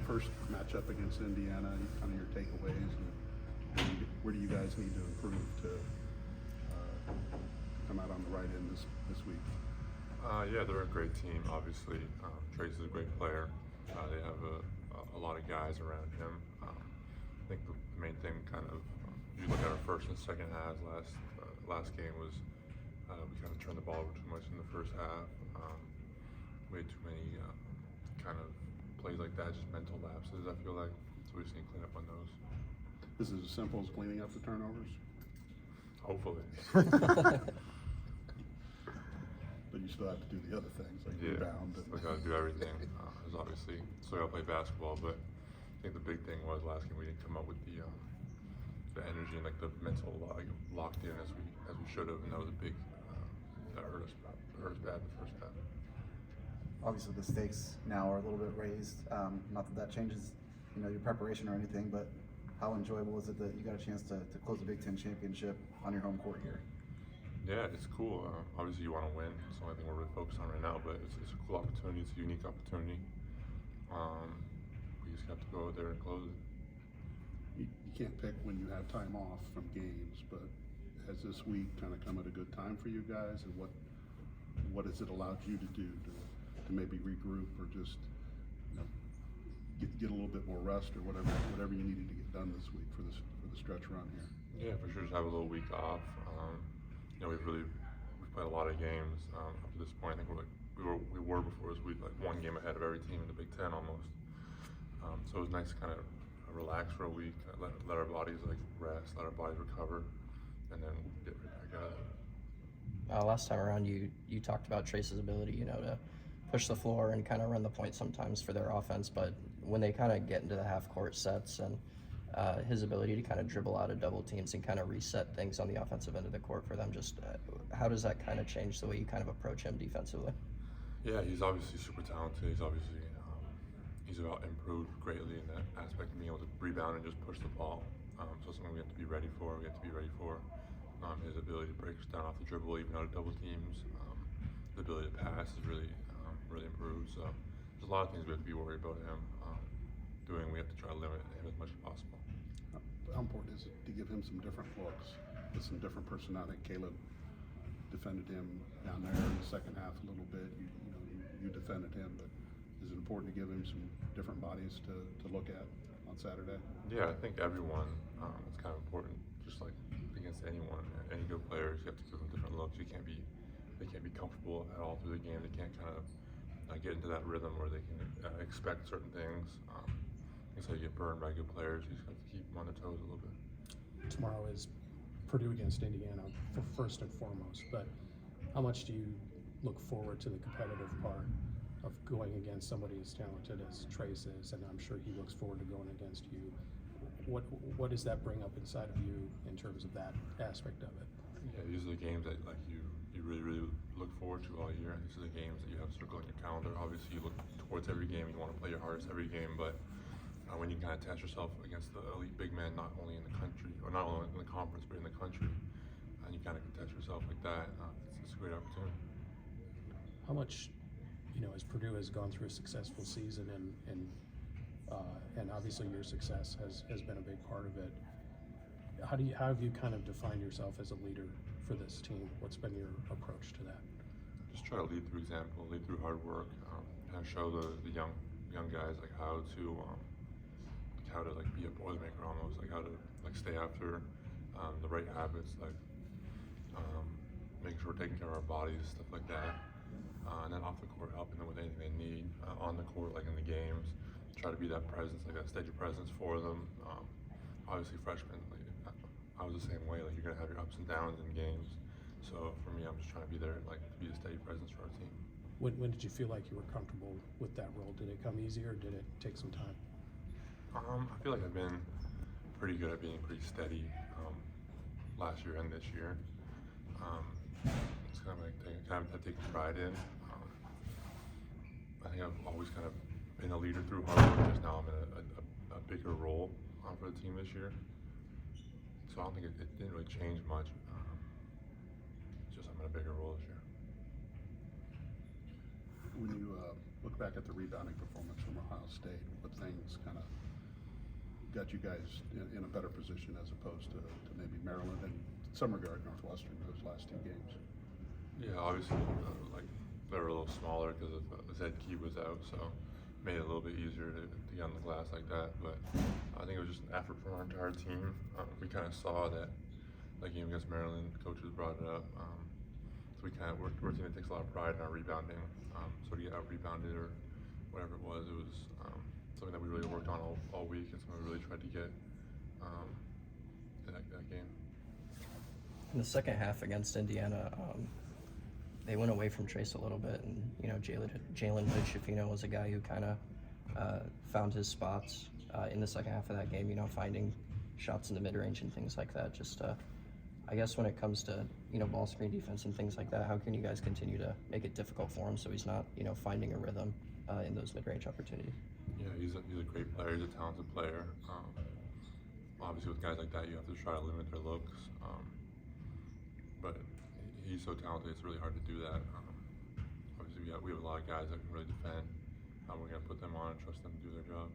first matchup against Indiana, kind of your takeaways, and where do you guys need to improve to come out on the right end this week? Yeah, they're a great team, obviously. Trace is a great player. They have a lot of guys around him. I think the main thing if you look at our first and second halves last game was we kind of turned the ball over too much in the first half. We had too many kind of plays like that, just mental lapses, I feel like. So we just need to clean up on those. This is as simple as cleaning up the turnovers? Hopefully. But you still have to do the other things, like rebound. We got to do everything. There's obviously still got to play basketball, but I think the big thing was last game we didn't come up with the energy and like the mental locked in as we should have, and that was a big that hurt us bad in the first half. Obviously, the stakes now are a little bit raised. Not that changes, your preparation or anything, but how enjoyable is it that you got a chance to close the Big Ten championship on your home court here? Yeah, it's cool. Obviously, you want to win. It's the only thing we're really focused on right now, but it's a cool opportunity. It's a unique opportunity. We just have to go out there and close it. You can't pick when you have time off from games, but has this week kind of come at a good time for you guys, and what has it allowed you to do to maybe regroup or just get a little bit more rest or whatever you needed to get done this week for the stretch run here? Yeah, for sure. Just have a little week off. We've played a lot of games up to this point. I think we were before this week like one game ahead of every team in the Big Ten almost. So it was nice to kind of relax for a week, let our bodies rest, let our bodies recover, and then get right back at it. Last time around, you talked about Trace's ability, to push the floor and kind of run the point sometimes for their offense, but when they kind of get into the half-court sets and his ability to kind of dribble out of double teams and kind of reset things on the offensive end of the court for them, just how does that kind of change the way you kind of approach him defensively? Yeah, he's obviously super talented. He's obviously he's improved greatly in that aspect of being able to rebound and just push the ball. So something we have to be ready for. His ability to break us down off the dribble, even out of double teams. The ability to pass is really improved. So there's a lot of things we have to be worried about him doing. We have to try to limit him as much as possible. How important is it to give him some different looks with some different personality? Caleb defended him down there in the second half a little bit. You defended him, but is it important to give him some different bodies to look at on Saturday? Yeah, I think everyone, it's kind of important. Just like against anyone, any good players, you have to give them different looks. They can't be comfortable at all through the game. They can't kind of get into that rhythm where they can expect certain things. So you get burned by good players. You just have to keep them on their toes a little bit. Tomorrow is Purdue against Indiana for first and foremost, but how much do you look forward to the competitive part of going against somebody as talented as Trace is, and I'm sure he looks forward to going against you? What does that bring up inside of you in terms of that aspect of it? Yeah, these are the games that you really look forward to all year. These are the games that you have circled on your calendar. Obviously, you look towards every game. You want to play your hardest every game, but when you kind of test yourself against the elite big men, not only in the country, or not only in the conference, but in the country, and you kind of can test yourself like that, it's a great opportunity. How much, as Purdue has gone through a successful season, and obviously your success has been a big part of it, how have you kind of defined yourself as a leader for this team? What's been your approach to that? Just try to lead through example, lead through hard work, kind of show the young guys how to be a boilermaker almost, how to stay after the right habits, making sure we're taking care of our bodies, stuff like that, and then off the court helping them with anything they need. On the court, in the games, try to be that presence, that steady presence for them. Obviously freshmen, I was the same way. You're gonna have your ups and downs in games. So for me, I'm just trying to be there, to be a steady presence for our team. When did you feel like you were comfortable with that role? Did it come easy or did it take some time? I feel like I've been pretty good at being pretty steady last year and this year. It's kind of taken pride in. I think I've always kind of been a leader through hard work. Just now I'm in a bigger role for the team this year. So I don't think it didn't really change much. It's just I'm in a bigger role this year. When you look back at the rebounding performance from Ohio State, what things kind of got you guys in a better position as opposed to maybe Maryland and in some regard Northwestern those last 2 games? Yeah, obviously, like they were a little smaller because of Zed Key was out, so made it a little bit easier to get on the glass like that. But I think it was just an effort from our entire team. We kind of saw that game against Maryland, coaches brought it up. So we kind of, we're a team that takes a lot of pride in our rebounding. So to get out rebounded or whatever it was something that we really worked on all week, and something we really tried to get in that game. In the second half against Indiana, they went away from Trace a little bit, and Jalen Hood-Schifino was a guy who kind of found his spots in the second half of that game. Finding shots in the mid-range and things like that. Just I guess when it comes to ball screen defense and things like that, how can you guys continue to make it difficult for him so he's not finding a rhythm in those mid-range opportunities? Yeah, he's a great player. He's a talented player. Obviously, with guys like that, you have to try to limit their looks. But he's so talented; it's really hard to do that. Obviously, we have a lot of guys that can really defend. We're going to put them on and trust them to do their job.